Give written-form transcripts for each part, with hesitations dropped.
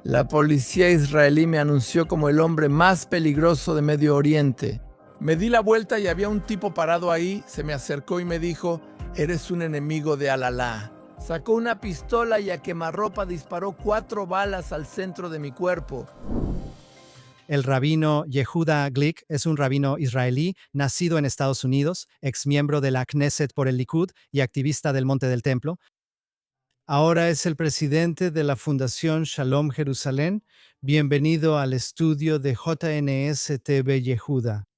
La policía israelí me anunció como el hombre más peligroso de Medio Oriente. Me di la vuelta y había un tipo parado ahí, se me acercó y me dijo, eres un enemigo de Alalá. Sacó una pistola y a quemarropa disparó 4 balas al centro de mi cuerpo. El rabino Yehuda Glick es un rabino israelí nacido en Estados Unidos, exmiembro de la Knesset por el Likud y activista del Monte del Templo. Ahora es el presidente de la Fundación Shalom Jerusalén. Bienvenido al estudio de JNS TV Yehuda.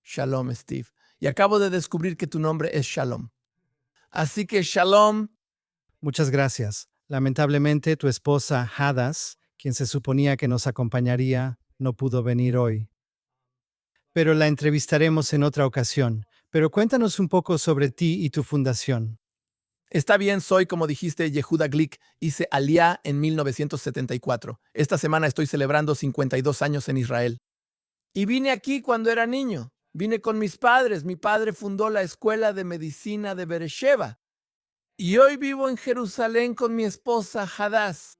Shalom, Steve. Y acabo de descubrir que tu nombre es Shalom. Así que Shalom. Muchas gracias. Lamentablemente, tu esposa Hadas, quien se suponía que nos acompañaría, no pudo venir hoy. Pero la entrevistaremos en otra ocasión. Pero cuéntanos un poco sobre ti y tu fundación. Está bien, soy, como dijiste, Yehuda Glick. Hice Aliyá en 1974. Esta semana estoy celebrando 52 años en Israel. Y vine aquí cuando era niño. Vine con mis padres. Mi padre fundó la Escuela de Medicina de Beersheba. Y hoy vivo en Jerusalén con mi esposa Hadas.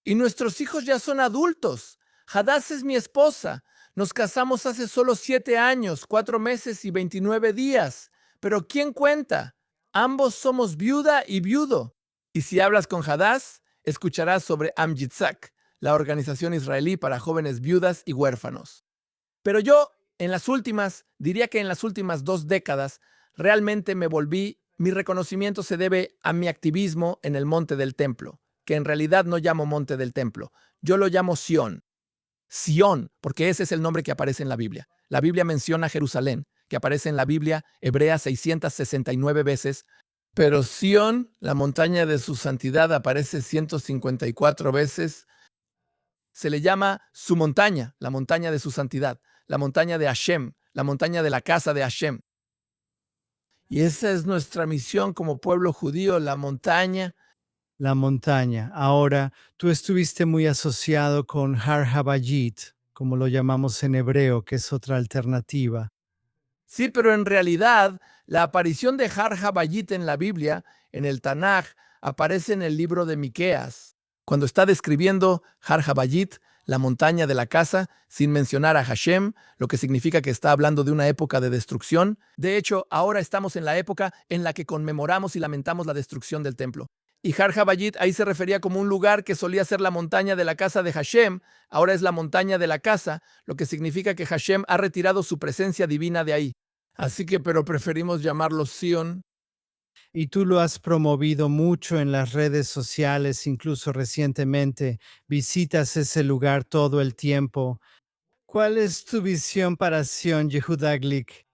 Y nuestros hijos ya son adultos. Hadas es mi esposa. Nos casamos hace solo 7 años, 4 meses y 29 días. Pero ¿quién cuenta? Ambos somos viuda y viudo. Y si hablas con Hadas, escucharás sobre Amjitzak, la organización israelí para jóvenes viudas y huérfanos. Pero yo, diría que en las últimas 2 décadas, realmente mi reconocimiento se debe a mi activismo en el Monte del Templo, que en realidad no llamo Monte del Templo, yo lo llamo Sión. Sión, porque ese es el nombre que aparece en la Biblia. La Biblia menciona Jerusalén, que aparece en la Biblia hebrea 669 veces, pero Sión, la montaña de su santidad, aparece 154 veces. Se le llama su montaña, la montaña de su santidad, la montaña de Hashem, la montaña de la casa de Hashem. Y esa es nuestra misión como pueblo judío, la montaña. La montaña. Ahora, tú estuviste muy asociado con Har Habayit, como lo llamamos en hebreo, que es otra alternativa. Sí, pero en realidad la aparición de Har Habayit en la Biblia, en el Tanaj, aparece en el libro de Miqueas, cuando está describiendo Har Habayit, la montaña de la casa, sin mencionar a Hashem, lo que significa que está hablando de una época de destrucción. De hecho, ahora estamos en la época en la que conmemoramos y lamentamos la destrucción del templo. Y Har Habayit ahí se refería como un lugar que solía ser la montaña de la casa de Hashem, ahora es la montaña de la casa, lo que significa que Hashem ha retirado su presencia divina de ahí. Así que, pero preferimos llamarlo Sion. Y tú lo has promovido mucho en las redes sociales, incluso recientemente. Visitas ese lugar todo el tiempo. ¿Cuál es tu visión para Sion, Yehuda Glick?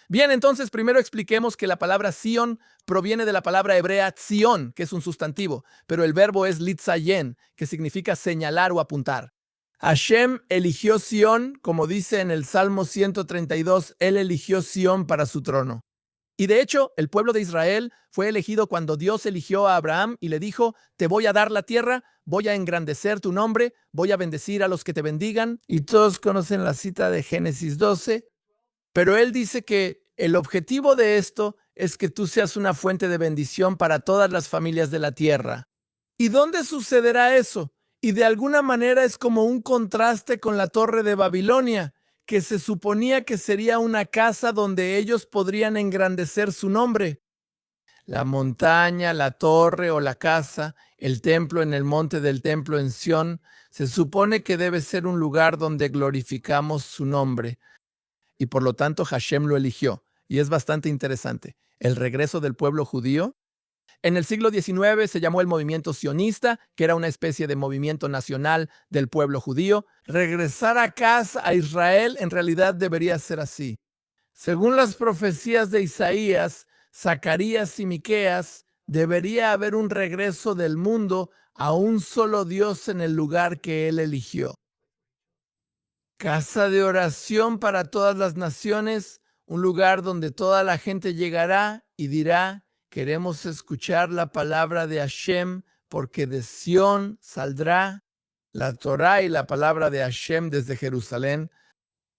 Bien, entonces primero expliquemos que la palabra Sion proviene de la palabra hebrea tzion, que es un sustantivo, pero el verbo es litzayen, que significa señalar o apuntar. Hashem eligió Sion, como dice en el Salmo 132, él eligió Sion para su trono. Y de hecho, el pueblo de Israel fue elegido cuando Dios eligió a Abraham y le dijo, te voy a dar la tierra, voy a engrandecer tu nombre, voy a bendecir a los que te bendigan. Y todos conocen la cita de Génesis 12, pero él dice que el objetivo de esto es que tú seas una fuente de bendición para todas las familias de la tierra. ¿Y dónde sucederá eso? Y de alguna manera es como un contraste con la torre de Babilonia, que se suponía que sería una casa donde ellos podrían engrandecer su nombre. La montaña, la torre o la casa, el templo en el monte del templo en Sión, se supone que debe ser un lugar donde glorificamos su nombre. Y por lo tanto Hashem lo eligió. Y es bastante interesante. El regreso del pueblo judío. En el siglo XIX se llamó el movimiento sionista, que era una especie de movimiento nacional del pueblo judío. Regresar a casa, a Israel, en realidad debería ser así. Según las profecías de Isaías, Zacarías y Miqueas, debería haber un regreso del mundo a un solo Dios en el lugar que él eligió. Casa de oración para todas las naciones, un lugar donde toda la gente llegará y dirá, queremos escuchar la palabra de Hashem, porque de Sión saldrá la Torá y la palabra de Hashem desde Jerusalén.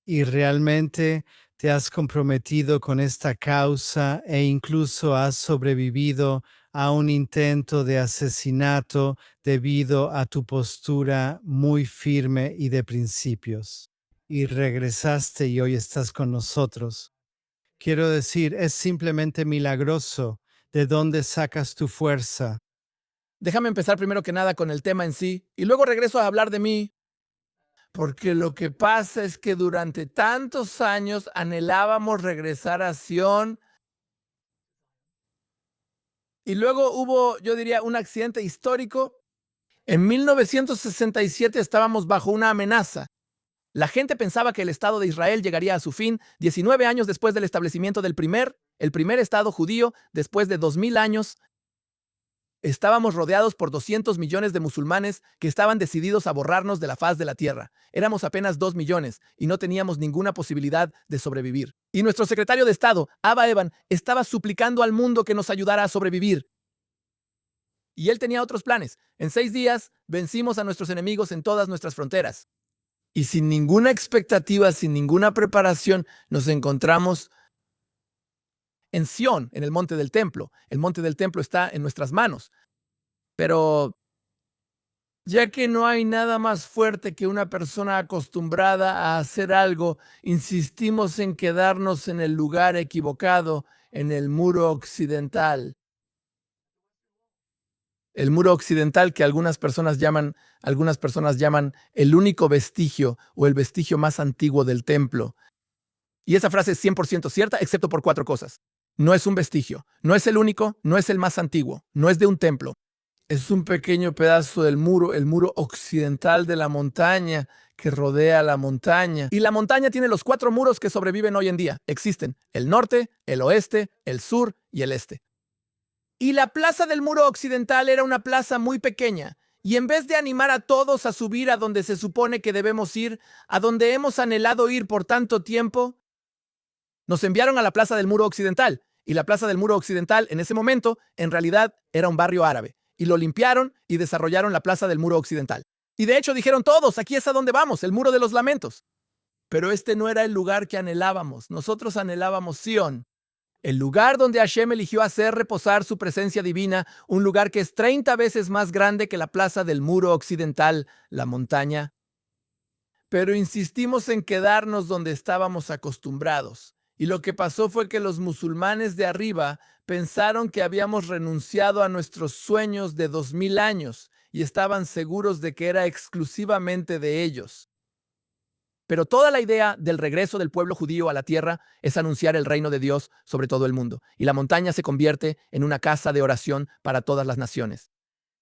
¿Y realmente te has comprometido con esta causa e incluso has sobrevivido a un intento de asesinato debido a tu postura muy firme y de principios. Y regresaste y hoy estás con nosotros. Quiero decir, es simplemente milagroso. ¿De dónde sacas tu fuerza? Déjame empezar primero que nada con el tema en sí y luego regreso a hablar de mí, porque lo que pasa es que durante tantos años anhelábamos regresar a Sion y luego hubo, yo diría, un accidente histórico. En 1967 estábamos bajo una amenaza. La gente pensaba que el Estado de Israel llegaría a su fin 19 años después del establecimiento el primer Estado judío después de 2000 años. Estábamos rodeados por 200 millones de musulmanes que estaban decididos a borrarnos de la faz de la tierra. Éramos apenas 2 millones y no teníamos ninguna posibilidad de sobrevivir. Y nuestro secretario de Estado, Abba Eban, estaba suplicando al mundo que nos ayudara a sobrevivir. Y él tenía otros planes. En 6 días vencimos a nuestros enemigos en todas nuestras fronteras. Y sin ninguna expectativa, sin ninguna preparación, nos encontramos en Sión, en el monte del templo. El monte del templo está en nuestras manos. Pero ya que no hay nada más fuerte que una persona acostumbrada a hacer algo, insistimos en quedarnos en el lugar equivocado, en el muro occidental. El muro occidental que algunas personas llaman el único vestigio o el vestigio más antiguo del templo. Y esa frase es 100% cierta, excepto por 4 cosas. No es un vestigio, no es el único, no es el más antiguo, no es de un templo. Es un pequeño pedazo del muro, el muro occidental de la montaña que rodea la montaña. Y la montaña tiene los 4 muros que sobreviven hoy en día. Existen el norte, el oeste, el sur y el este. Y la plaza del muro occidental era una plaza muy pequeña. Y en vez de animar a todos a subir a donde se supone que debemos ir, a donde hemos anhelado ir por tanto tiempo, nos enviaron a la plaza del muro occidental. Y la plaza del muro occidental en ese momento, en realidad, era un barrio árabe. Y lo limpiaron y desarrollaron la plaza del muro occidental. Y de hecho dijeron todos, aquí es a donde vamos, el muro de los lamentos. Pero este no era el lugar que anhelábamos. Nosotros anhelábamos Sion, el lugar donde Hashem eligió hacer reposar su presencia divina, un lugar que es 30 veces más grande que la plaza del muro occidental, la montaña. Pero insistimos en quedarnos donde estábamos acostumbrados. Y lo que pasó fue que los musulmanes de arriba pensaron que habíamos renunciado a nuestros sueños de 2000 años y estaban seguros de que era exclusivamente de ellos. Pero toda la idea del regreso del pueblo judío a la tierra es anunciar el reino de Dios sobre todo el mundo. Y la montaña se convierte en una casa de oración para todas las naciones.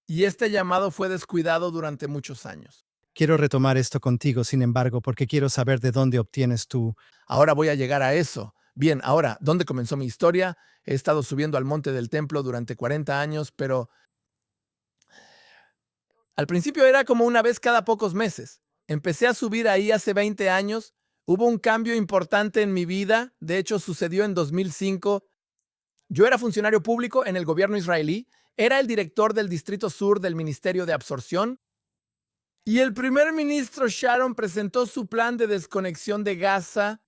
Y este llamado fue descuidado durante muchos años. Quiero retomar esto contigo, sin embargo, porque quiero saber de dónde obtienes tú. Ahora voy a llegar a eso. Bien, ahora, ¿dónde comenzó mi historia? He estado subiendo al monte del templo durante 40 años, pero al principio era como una vez cada pocos meses. Empecé a subir ahí hace 20 años. Hubo un cambio importante en mi vida. De hecho, sucedió en 2005. Yo era funcionario público en el gobierno israelí. Era el director del Distrito Sur del Ministerio de Absorción. Y el primer ministro Sharon presentó su plan de desconexión de Gaza.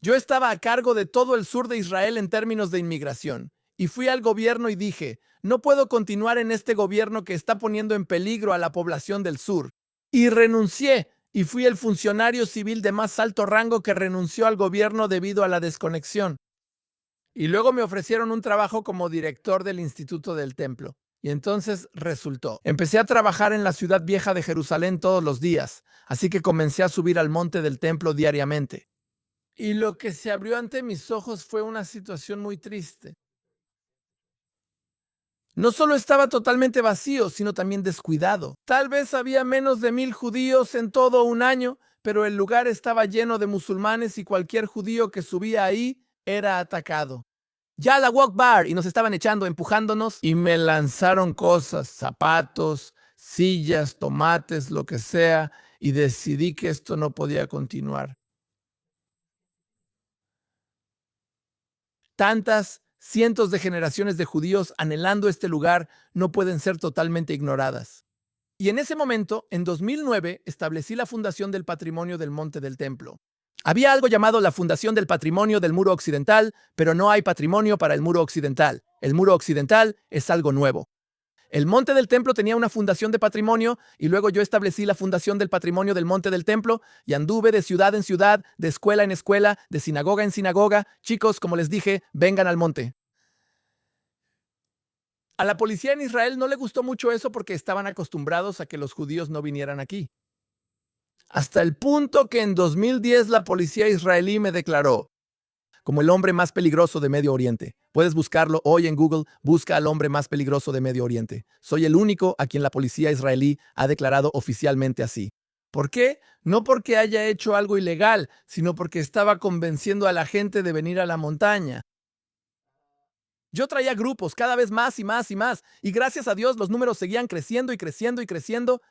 Yo estaba a cargo de todo el sur de Israel en términos de inmigración. Y fui al gobierno y dije, no puedo continuar en este gobierno que está poniendo en peligro a la población del sur. Y renuncié, y fui el funcionario civil de más alto rango que renunció al gobierno debido a la desconexión. Y luego me ofrecieron un trabajo como director del Instituto del Templo. Y entonces resultó. Empecé a trabajar en la ciudad vieja de Jerusalén todos los días, así que comencé a subir al monte del templo diariamente. Y lo que se abrió ante mis ojos fue una situación muy triste. No solo estaba totalmente vacío, sino también descuidado. Tal vez había menos de 1000 judíos en todo un año, pero el lugar estaba lleno de musulmanes y cualquier judío que subía ahí era atacado. Ya la walk bar y nos estaban echando, empujándonos y me lanzaron cosas, zapatos, sillas, tomates, lo que sea, y decidí que esto no podía continuar. Tantas cientos de generaciones de judíos anhelando este lugar no pueden ser totalmente ignoradas. Y en ese momento, en 2009, establecí la Fundación del Patrimonio del Monte del Templo. Había algo llamado la Fundación del Patrimonio del Muro Occidental, pero no hay patrimonio para el Muro Occidental. El muro occidental es algo nuevo. El monte del templo tenía una fundación de patrimonio y luego yo establecí la fundación del patrimonio del monte del templo y anduve de ciudad en ciudad, de escuela en escuela, de sinagoga en sinagoga. Chicos, como les dije, vengan al monte. A la policía en Israel no le gustó mucho eso porque estaban acostumbrados a que los judíos no vinieran aquí. Hasta el punto que en 2010 la policía israelí me declaró como el hombre más peligroso de Medio Oriente. Puedes buscarlo hoy en Google, busca al hombre más peligroso de Medio Oriente. Soy el único a quien la policía israelí ha declarado oficialmente así. ¿Por qué? No porque haya hecho algo ilegal, sino porque estaba convenciendo a la gente de venir a la montaña. Yo traía grupos cada vez más y más y más, y gracias a Dios los números seguían creciendo y creciendo y creciendo.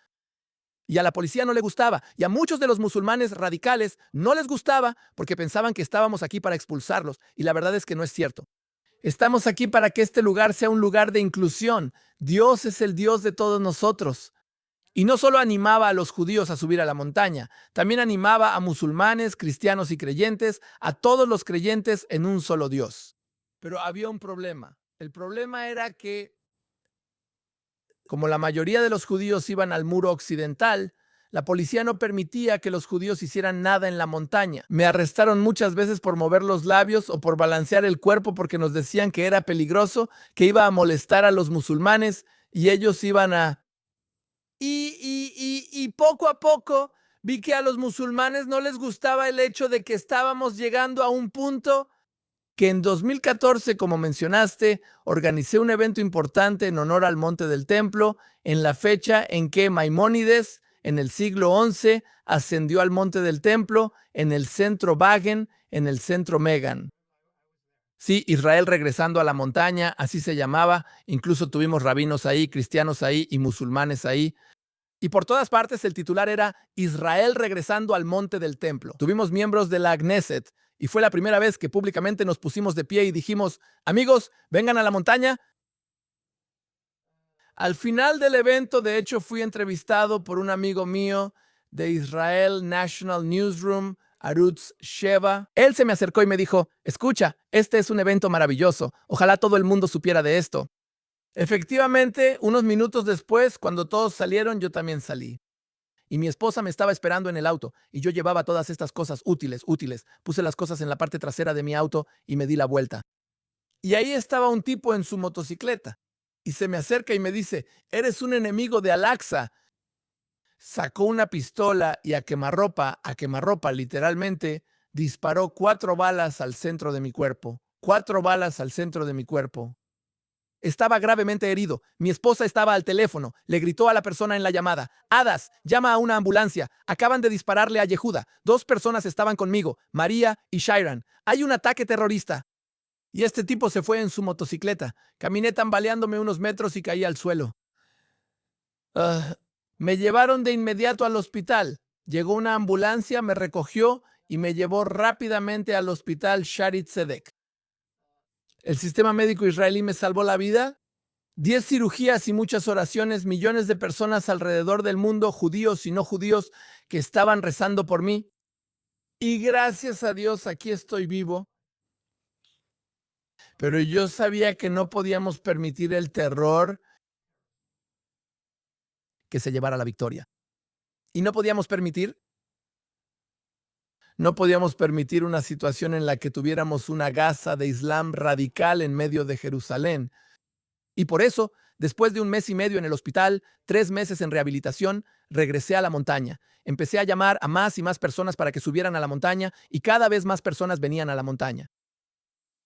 Y a la policía no le gustaba, y a muchos de los musulmanes radicales no les gustaba porque pensaban que estábamos aquí para expulsarlos, y la verdad es que no es cierto. Estamos aquí para que este lugar sea un lugar de inclusión. Dios es el Dios de todos nosotros. Y no solo animaba a los judíos a subir a la montaña, también animaba a musulmanes, cristianos y creyentes, a todos los creyentes en un solo Dios. Pero había un problema. El problema era que como la mayoría de los judíos iban al muro occidental, la policía no permitía que los judíos hicieran nada en la montaña. Me arrestaron muchas veces por mover los labios o por balancear el cuerpo porque nos decían que era peligroso, que iba a molestar a los musulmanes y ellos iban a... Y poco a poco vi que a los musulmanes no les gustaba el hecho de que estábamos llegando a un punto que en 2014, como mencionaste, organicé un evento importante en honor al Monte del Templo, en la fecha en que Maimónides, en el siglo XI, ascendió al Monte del Templo, en el centro Wagen, en el centro Megan. Sí, Israel regresando a la montaña, así se llamaba. Incluso tuvimos rabinos ahí, cristianos ahí y musulmanes ahí. Y por todas partes el titular era Israel regresando al Monte del Templo. Tuvimos miembros de la Knesset y fue la primera vez que públicamente nos pusimos de pie y dijimos, amigos, vengan a la montaña. Al final del evento, de hecho, fui entrevistado por un amigo mío de Israel National Newsroom, Arutz Sheva. Él se me acercó y me dijo, escucha, este es un evento maravilloso. Ojalá todo el mundo supiera de esto. Efectivamente, unos minutos después, cuando todos salieron, yo también salí. Y mi esposa me estaba esperando en el auto, y yo llevaba todas estas cosas útiles. Puse las cosas en la parte trasera de mi auto y me di la vuelta. Y ahí estaba un tipo en su motocicleta, y se me acerca y me dice, eres un enemigo de Al-Aqsa. Sacó una pistola y a quemarropa, literalmente, disparó 4 balas al centro de mi cuerpo. 4 balas al centro de mi cuerpo. Estaba gravemente herido. Mi esposa estaba al teléfono. Le gritó a la persona en la llamada. Hadas, llama a una ambulancia. Acaban de dispararle a Yehuda. 2 personas estaban conmigo, María y Shiran. Hay un ataque terrorista. Y este tipo se fue en su motocicleta. Caminé tambaleándome unos metros y caí al suelo. Me llevaron de inmediato al hospital. Llegó una ambulancia, me recogió y me llevó rápidamente al hospital Shari Tzedek. El sistema médico israelí me salvó la vida. 10 cirugías y muchas oraciones, millones de personas alrededor del mundo, judíos y no judíos, que estaban rezando por mí. Y gracias a Dios aquí estoy vivo. Pero yo sabía que no podíamos permitir el terror que se llevara la victoria. Y no podíamos permitir una situación en la que tuviéramos una Gaza de Islam radical en medio de Jerusalén. Y por eso, después de 1 mes y medio en el hospital, 3 meses en rehabilitación, regresé a la montaña. Empecé a llamar a más y más personas para que subieran a la montaña y cada vez más personas venían a la montaña.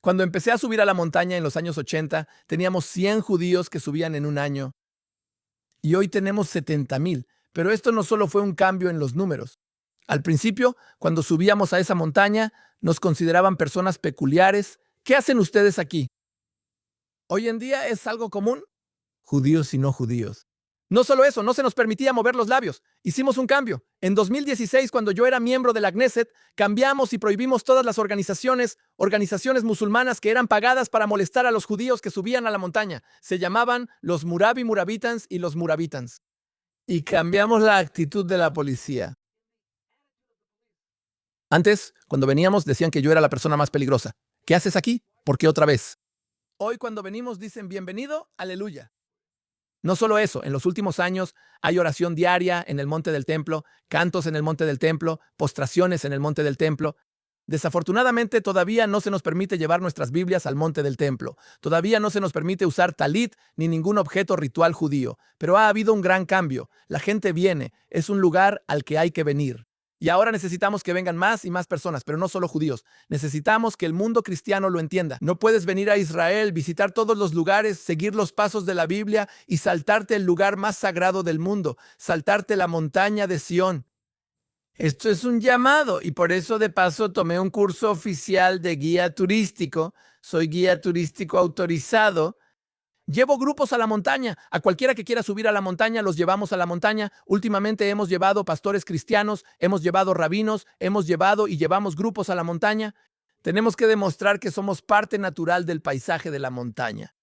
Cuando empecé a subir a la montaña en los años 80, teníamos 100 judíos que subían en un año. Y hoy tenemos 70,000. Pero esto no solo fue un cambio en los números. Al principio, cuando subíamos a esa montaña, nos consideraban personas peculiares. ¿Qué hacen ustedes aquí? Hoy en día es algo común. Judíos y no judíos. No solo eso, no se nos permitía mover los labios. Hicimos un cambio. En 2016, cuando yo era miembro de la Knesset, cambiamos y prohibimos todas las organizaciones musulmanas que eran pagadas para molestar a los judíos que subían a la montaña. Se llamaban los Murabi Murabitans y los Murabitans. Y cambiamos la actitud de la policía. Antes, cuando veníamos, decían que yo era la persona más peligrosa. ¿Qué haces aquí? ¿Por qué otra vez? Hoy cuando venimos dicen bienvenido, aleluya. No solo eso, en los últimos años hay oración diaria en el monte del templo, cantos en el monte del templo, postraciones en el monte del templo. Desafortunadamente, todavía no se nos permite llevar nuestras Biblias al monte del templo. Todavía no se nos permite usar talit ni ningún objeto ritual judío. Pero ha habido un gran cambio. La gente viene. Es un lugar al que hay que venir. Y ahora necesitamos que vengan más y más personas, pero no solo judíos. Necesitamos que el mundo cristiano lo entienda. No puedes venir a Israel, visitar todos los lugares, seguir los pasos de la Biblia y saltarte el lugar más sagrado del mundo, saltarte la montaña de Sión. Esto es un llamado y por eso de paso tomé un curso oficial de guía turístico. Soy guía turístico autorizado. Llevo grupos a la montaña. A cualquiera que quiera subir a la montaña, los llevamos a la montaña. Últimamente hemos llevado pastores cristianos, hemos llevado rabinos, hemos llevado y llevamos grupos a la montaña. Tenemos que demostrar que somos parte natural del paisaje de la montaña.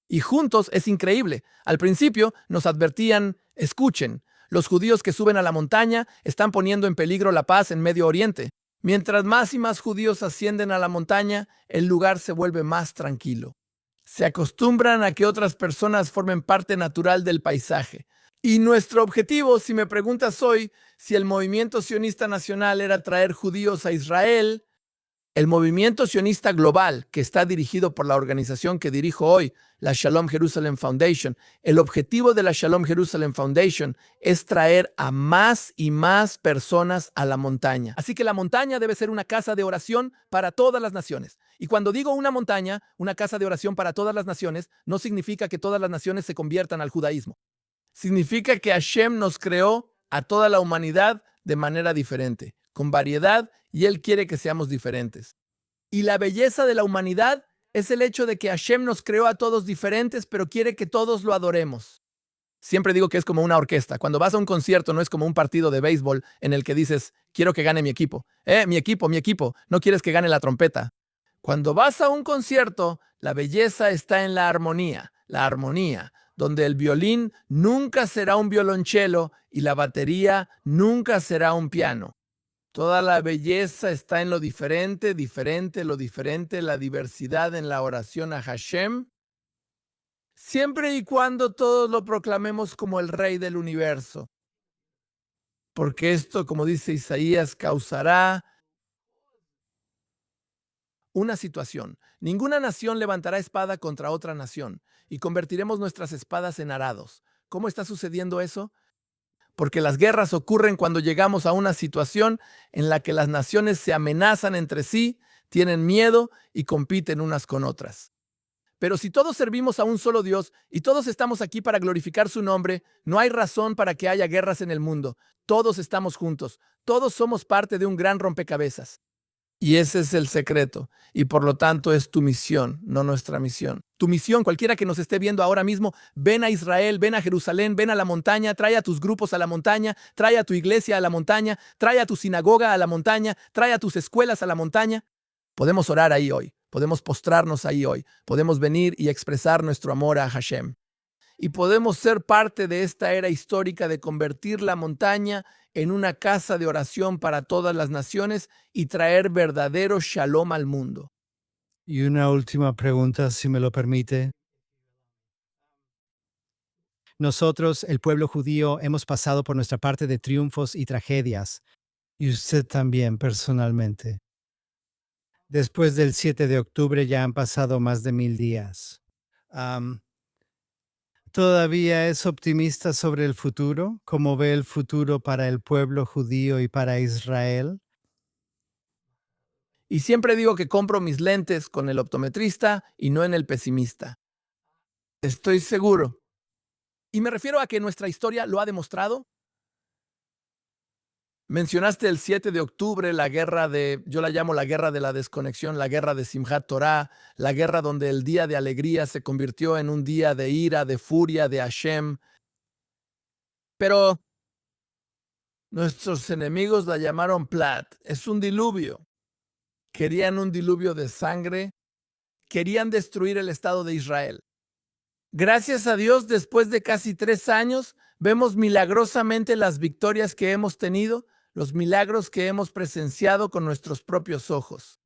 Y juntos es increíble. Al principio nos advertían, escuchen, los judíos que suben a la montaña están poniendo en peligro la paz en Medio Oriente. Mientras más y más judíos ascienden a la montaña, el lugar se vuelve más tranquilo. Se acostumbran a que otras personas formen parte natural del paisaje. Y nuestro objetivo, si me preguntas hoy, si el movimiento sionista nacional era traer judíos a Israel, el movimiento sionista global, que está dirigido por la organización que dirijo hoy, la Shalom Jerusalem Foundation, el objetivo de la Shalom Jerusalem Foundation es traer a más y más personas a la montaña. Así que la montaña debe ser una casa de oración para todas las naciones. Y cuando digo una montaña, una casa de oración para todas las naciones, no significa que todas las naciones se conviertan al judaísmo. Significa que Hashem nos creó a toda la humanidad de manera diferente, con variedad, y Él quiere que seamos diferentes. Y la belleza de la humanidad es el hecho de que Hashem nos creó a todos diferentes, pero quiere que todos lo adoremos. Siempre digo que es como una orquesta. Cuando vas a un concierto no es como un partido de béisbol en el que dices, quiero que gane mi equipo. Mi equipo, no quieres que gane la trompeta. Cuando vas a un concierto, la belleza está en la armonía, donde el violín nunca será un violonchelo y la batería nunca será un piano. Toda la belleza está en lo diferente, la diversidad en la oración a Hashem, siempre y cuando todos lo proclamemos como el Rey del universo. Porque esto, como dice Isaías, causará una situación. Ninguna nación levantará espada contra otra nación y convertiremos nuestras espadas en arados. ¿Cómo está sucediendo eso? Porque las guerras ocurren cuando llegamos a una situación en la que las naciones se amenazan entre sí, tienen miedo y compiten unas con otras. Pero si todos servimos a un solo Dios y todos estamos aquí para glorificar su nombre, no hay razón para que haya guerras en el mundo. Todos estamos juntos, todos somos parte de un gran rompecabezas. Y ese es el secreto. Y por lo tanto es tu misión, no nuestra misión. Tu misión, cualquiera que nos esté viendo ahora mismo, ven a Israel, ven a Jerusalén, ven a la montaña, trae a tus grupos a la montaña, trae a tu iglesia a la montaña, trae a tu sinagoga a la montaña, trae a tus escuelas a la montaña. Podemos orar ahí hoy, podemos postrarnos ahí hoy, podemos venir y expresar nuestro amor a Hashem. Y podemos ser parte de esta era histórica de convertir la montaña en una casa de oración para todas las naciones y traer verdadero shalom al mundo. Y una última pregunta, si me lo permite. Nosotros, el pueblo judío, hemos pasado por nuestra parte de triunfos y tragedias. Y usted también, personalmente. Después del 7 de octubre ya han pasado más de 1000 días. ¿Todavía es optimista sobre el futuro? ¿Cómo ve el futuro para el pueblo judío y para Israel? Y siempre digo que compro mis lentes con el optometrista y no en el pesimista. Estoy seguro. Y me refiero a que nuestra historia lo ha demostrado. Mencionaste el 7 de octubre, yo la llamo la guerra de la desconexión, la guerra de Simchat Torah, la guerra donde el día de alegría se convirtió en un día de ira, de furia, de Hashem. Pero nuestros enemigos la llamaron Plat. Es un diluvio. Querían un diluvio de sangre. Querían destruir el Estado de Israel. Gracias a Dios, después de casi 3 años, vemos milagrosamente las victorias que hemos tenido, los milagros que hemos presenciado con nuestros propios ojos.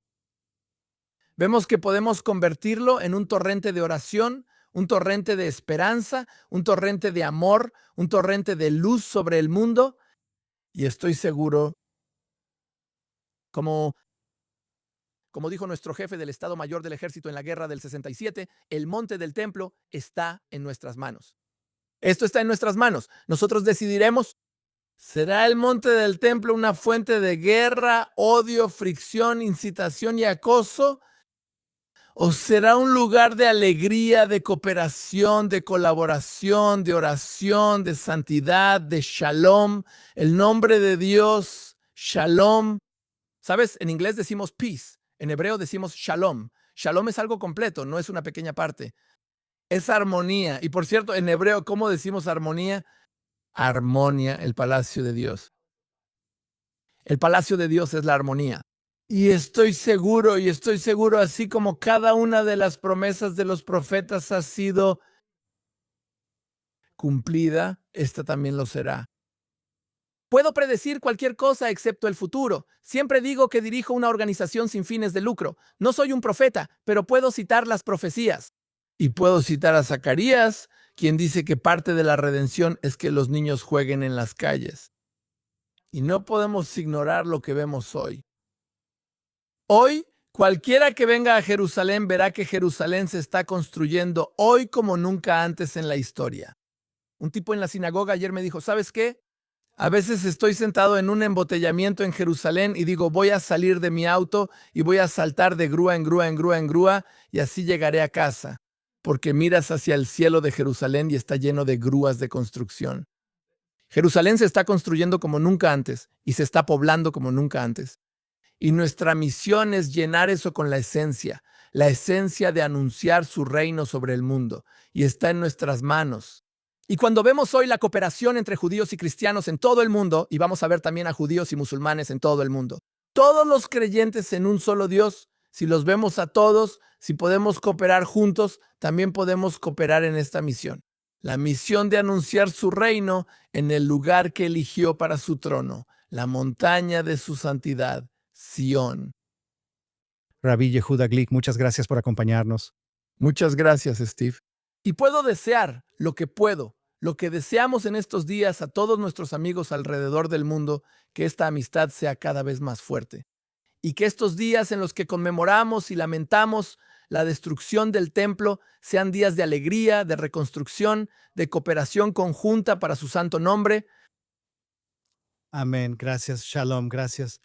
Vemos que podemos convertirlo en un torrente de oración, un torrente de esperanza, un torrente de amor, un torrente de luz sobre el mundo. Y estoy seguro, como, como dijo nuestro jefe del Estado Mayor del Ejército en la guerra del 67, el monte del templo está en nuestras manos. Esto está en nuestras manos. Nosotros decidiremos. ¿Será el monte del templo una fuente de guerra, odio, fricción, incitación y acoso? ¿O será un lugar de alegría, de cooperación, de colaboración, de oración, de santidad, de shalom? El nombre de Dios, shalom. ¿Sabes? En inglés decimos peace, en hebreo decimos shalom. Shalom es algo completo, no es una pequeña parte. Es armonía. Y por cierto, en hebreo, ¿cómo decimos armonía? Armonía, el palacio de Dios. El palacio de Dios es la armonía. Y estoy seguro, así como cada una de las promesas de los profetas ha sido cumplida, esta también lo será. Puedo predecir cualquier cosa excepto el futuro. Siempre digo que dirijo una organización sin fines de lucro. No soy un profeta, pero puedo citar las profecías. Y puedo citar a Zacarías, quien dice que parte de la redención es que los niños jueguen en las calles. Y no podemos ignorar lo que vemos hoy. Hoy, cualquiera que venga a Jerusalén verá que Jerusalén se está construyendo hoy como nunca antes en la historia. Un tipo en la sinagoga ayer me dijo, ¿sabes qué? A veces estoy sentado en un embotellamiento en Jerusalén y digo, voy a salir de mi auto y voy a saltar de grúa en grúa en grúa en grúa y así llegaré a casa, porque miras hacia el cielo de Jerusalén y está lleno de grúas de construcción. Jerusalén se está construyendo como nunca antes y se está poblando como nunca antes. Y nuestra misión es llenar eso con la esencia de anunciar su reino sobre el mundo. Y está en nuestras manos. Y cuando vemos hoy la cooperación entre judíos y cristianos en todo el mundo, y vamos a ver también a judíos y musulmanes en todo el mundo, todos los creyentes en un solo Dios, si los vemos a todos, si podemos cooperar juntos, también podemos cooperar en esta misión. La misión de anunciar su reino en el lugar que eligió para su trono, la montaña de su santidad, Sión. Rabí Yehuda Glick, muchas gracias por acompañarnos. Muchas gracias, Steve. Y puedo desear lo que puedo, lo que deseamos en estos días a todos nuestros amigos alrededor del mundo, que esta amistad sea cada vez más fuerte. Y que estos días en los que conmemoramos y lamentamos la destrucción del templo sean días de alegría, de reconstrucción, de cooperación conjunta para su santo nombre. Amén. Gracias. Shalom. Gracias.